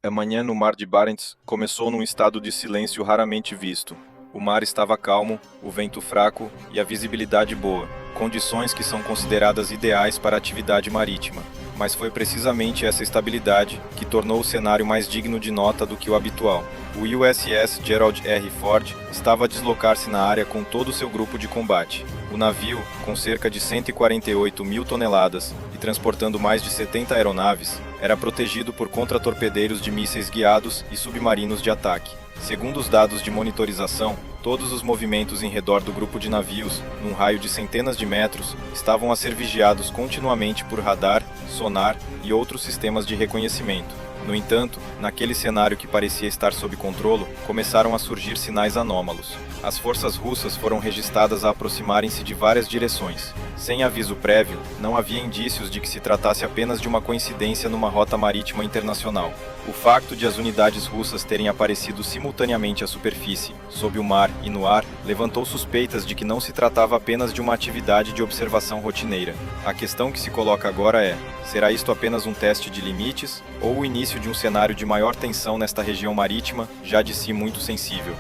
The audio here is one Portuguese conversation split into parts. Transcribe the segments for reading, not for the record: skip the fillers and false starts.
A manhã no Mar de Barents começou num estado de silêncio raramente visto. O mar estava calmo, o vento fraco e a visibilidade boa, condições que são consideradas ideais para a atividade marítima. Mas foi precisamente essa estabilidade que tornou o cenário mais digno de nota do que o habitual. O USS Gerald R. Ford estava a deslocar-se na área com todo o seu grupo de combate. O navio, com cerca de 148 mil toneladas e transportando mais de 70 aeronaves, era protegido por contratorpedeiros de mísseis guiados e submarinos de ataque. Segundo os dados de monitorização, todos os movimentos em redor do grupo de navios, num raio de centenas de metros, estavam a ser vigiados continuamente por radar, sonar e outros sistemas de reconhecimento. No entanto, naquele cenário que parecia estar sob controle, começaram a surgir sinais anômalos. As forças russas foram registradas a aproximarem-se de várias direções. Sem aviso prévio, não havia indícios de que se tratasse apenas de uma coincidência numa rota marítima internacional. O facto de as unidades russas terem aparecido simultaneamente à superfície, sob o mar e no ar, levantou suspeitas de que não se tratava apenas de uma atividade de observação rotineira. A questão que se coloca agora é: será isto apenas um teste de limites ou o início de um cenário de maior tensão nesta região marítima, já de si muito sensível?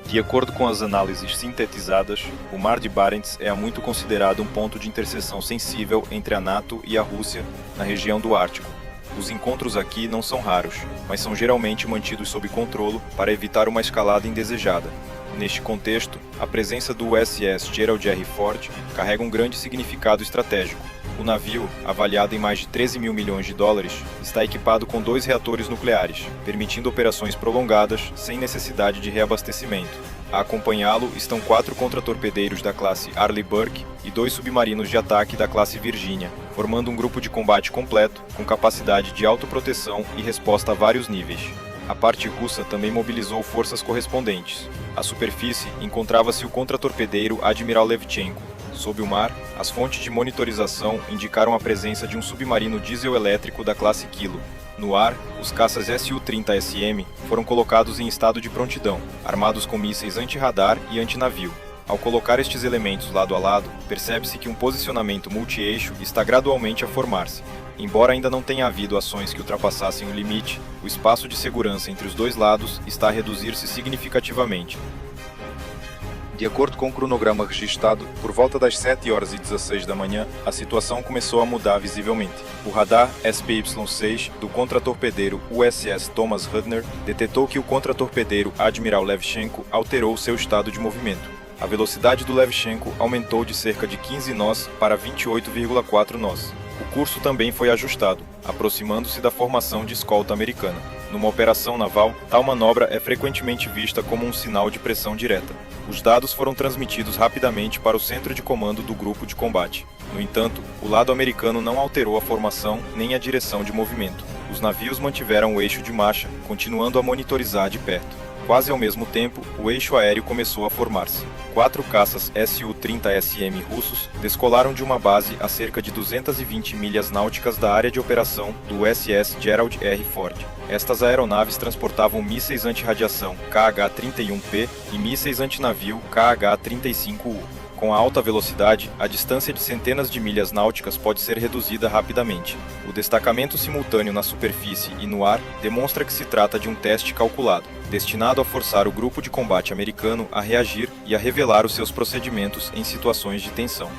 De acordo com as análises sintetizadas, o Mar de Barents é há muito considerado um ponto de interseção sensível entre a NATO e a Rússia na região do Ártico. Os encontros aqui não são raros, mas são geralmente mantidos sob controle para evitar uma escalada indesejada. Neste contexto, a presença do USS Gerald R. Ford carrega um grande significado estratégico. O navio, avaliado em mais de 13 mil milhões de dólares, está equipado com 2 reatores nucleares, permitindo operações prolongadas sem necessidade de reabastecimento. A acompanhá-lo estão 4 contratorpedeiros da classe Arleigh Burke e 2 submarinos de ataque da classe Virginia, formando um grupo de combate completo, com capacidade de autoproteção e resposta a vários níveis. A parte russa também mobilizou forças correspondentes. À superfície encontrava-se o contratorpedeiro Admiral Levchenko. Sob o mar, as fontes de monitorização indicaram a presença de um submarino diesel-elétrico da classe Kilo. No ar, os caças Su-30SM foram colocados em estado de prontidão, armados com mísseis anti-radar e antinavio. Ao colocar estes elementos lado a lado, percebe-se que um posicionamento multi-eixo está gradualmente a formar-se. Embora ainda não tenha havido ações que ultrapassassem o limite, o espaço de segurança entre os dois lados está a reduzir-se significativamente. De acordo com o cronograma registrado, por volta das 7h16 da manhã, a situação começou a mudar visivelmente. O radar SPY-6 do contratorpedeiro USS Thomas Hudner detectou que o contratorpedeiro Admiral Levchenko alterou seu estado de movimento. A velocidade do Levchenko aumentou de cerca de 15 nós para 28,4 nós. O curso também foi ajustado, aproximando-se da formação de escolta americana. Numa operação naval, tal manobra é frequentemente vista como um sinal de pressão direta. Os dados foram transmitidos rapidamente para o centro de comando do grupo de combate. No entanto, o lado americano não alterou a formação nem a direção de movimento. Os navios mantiveram o eixo de marcha, continuando a monitorizar de perto. Quase ao mesmo tempo, o eixo aéreo começou a formar-se. 4 caças Su-30SM russos descolaram de uma base a cerca de 220 milhas náuticas da área de operação do USS Gerald R. Ford. Estas aeronaves transportavam mísseis anti-radiação KH-31P e mísseis antinavio KH-35U. Com a alta velocidade, a distância de centenas de milhas náuticas pode ser reduzida rapidamente. O destacamento simultâneo na superfície e no ar demonstra que se trata de um teste calculado, destinado a forçar o grupo de combate americano a reagir e a revelar os seus procedimentos em situações de tensão.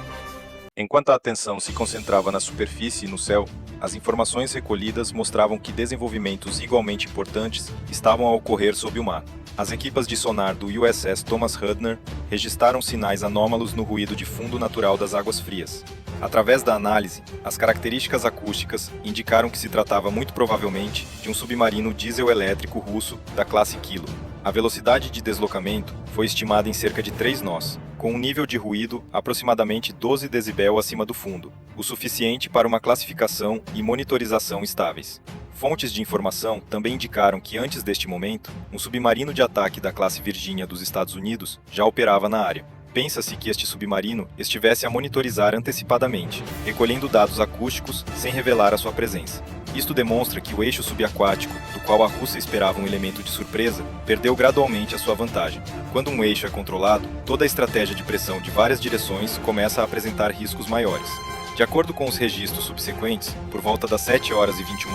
Enquanto a atenção se concentrava na superfície e no céu, as informações recolhidas mostravam que desenvolvimentos igualmente importantes estavam a ocorrer sob o mar. As equipas de sonar do USS Thomas Hudner registraram sinais anômalos no ruído de fundo natural das águas frias. Através da análise, as características acústicas indicaram que se tratava muito provavelmente de um submarino diesel-elétrico russo da classe Kilo. A velocidade de deslocamento foi estimada em cerca de 3 nós, com um nível de ruído aproximadamente 12 decibel acima do fundo, o suficiente para uma classificação e monitorização estáveis. Fontes de informação também indicaram que antes deste momento, um submarino de ataque da classe Virginia dos Estados Unidos já operava na área. Pensa-se que este submarino estivesse a monitorizar antecipadamente, recolhendo dados acústicos sem revelar a sua presença. Isto demonstra que o eixo subaquático, do qual a Rússia esperava um elemento de surpresa, perdeu gradualmente a sua vantagem. Quando um eixo é controlado, toda a estratégia de pressão de várias direções começa a apresentar riscos maiores. De acordo com os registros subsequentes, por volta das 7 horas e 21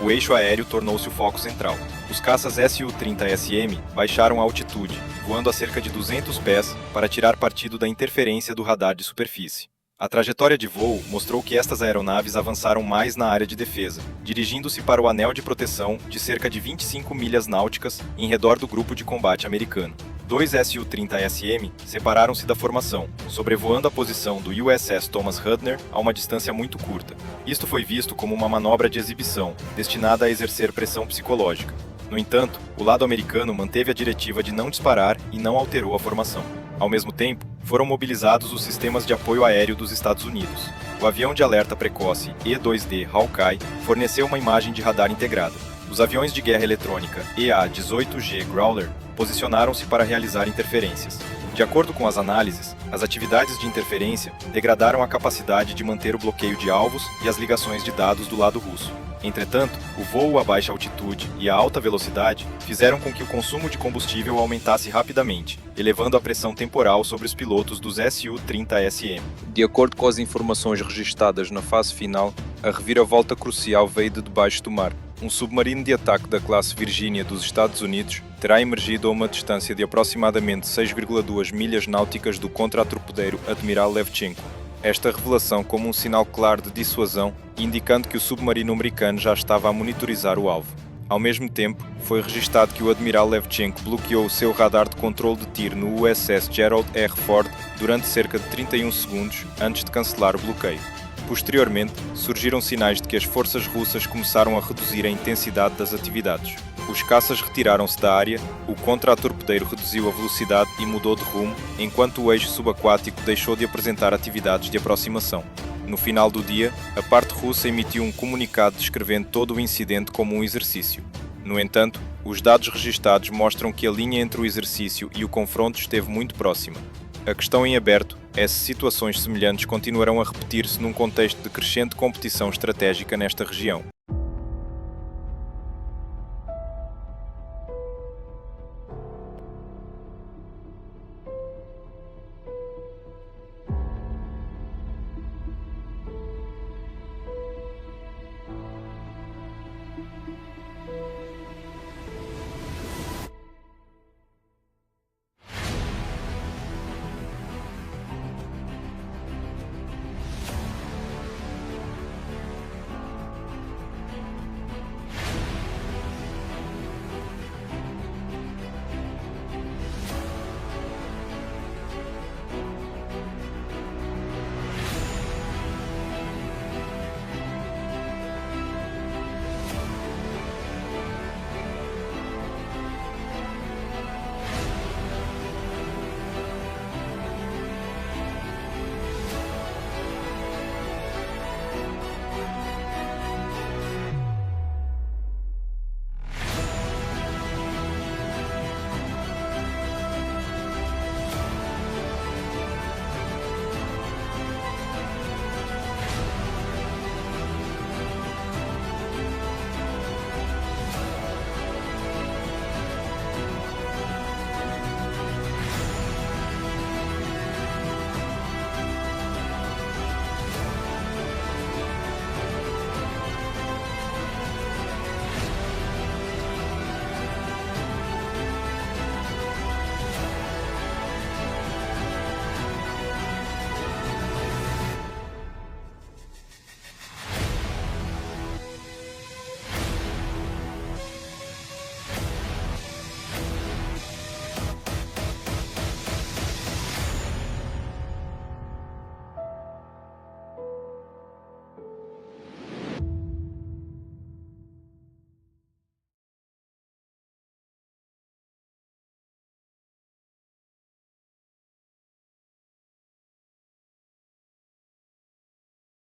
o eixo aéreo tornou-se o foco central. Os caças Su-30SM baixaram a altitude, voando a cerca de 200 pés para tirar partido da interferência do radar de superfície. A trajetória de voo mostrou que estas aeronaves avançaram mais na área de defesa, dirigindo-se para o anel de proteção de cerca de 25 milhas náuticas em redor do grupo de combate americano. Dois Su-30SM separaram-se da formação, sobrevoando a posição do USS Thomas Hudner a uma distância muito curta. Isto foi visto como uma manobra de exibição, destinada a exercer pressão psicológica. No entanto, o lado americano manteve a diretiva de não disparar e não alterou a formação. Ao mesmo tempo, foram mobilizados os sistemas de apoio aéreo dos Estados Unidos. O avião de alerta precoce E-2D Hawkeye forneceu uma imagem de radar integrada. Os aviões de guerra eletrônica EA-18G Growler posicionaram-se para realizar interferências. De acordo com as análises, as atividades de interferência degradaram a capacidade de manter o bloqueio de alvos e as ligações de dados do lado russo. Entretanto, o voo a baixa altitude e a alta velocidade fizeram com que o consumo de combustível aumentasse rapidamente, elevando a pressão temporal sobre os pilotos dos Su-30SM. De acordo com as informações registadas na fase final, a reviravolta crucial veio de debaixo do mar. Um submarino de ataque da classe Virginia dos Estados Unidos terá emergido a uma distância de aproximadamente 6,2 milhas náuticas do contra-torpedeiro Admiral Levchenko. Esta revelação como um sinal claro de dissuasão, indicando que o submarino americano já estava a monitorizar o alvo. Ao mesmo tempo, foi registado que o Admiral Levchenko bloqueou o seu radar de controle de tiro no USS Gerald R. Ford durante cerca de 31 segundos antes de cancelar o bloqueio. Posteriormente, surgiram sinais de que as forças russas começaram a reduzir a intensidade das atividades. Os caças retiraram-se da área, o contra-torpedeiro reduziu a velocidade e mudou de rumo, enquanto o eixo subaquático deixou de apresentar atividades de aproximação. No final do dia, a parte russa emitiu um comunicado descrevendo todo o incidente como um exercício. No entanto, os dados registados mostram que a linha entre o exercício e o confronto esteve muito próxima. A questão em aberto é se situações semelhantes continuarão a repetir-se num contexto de crescente competição estratégica nesta região.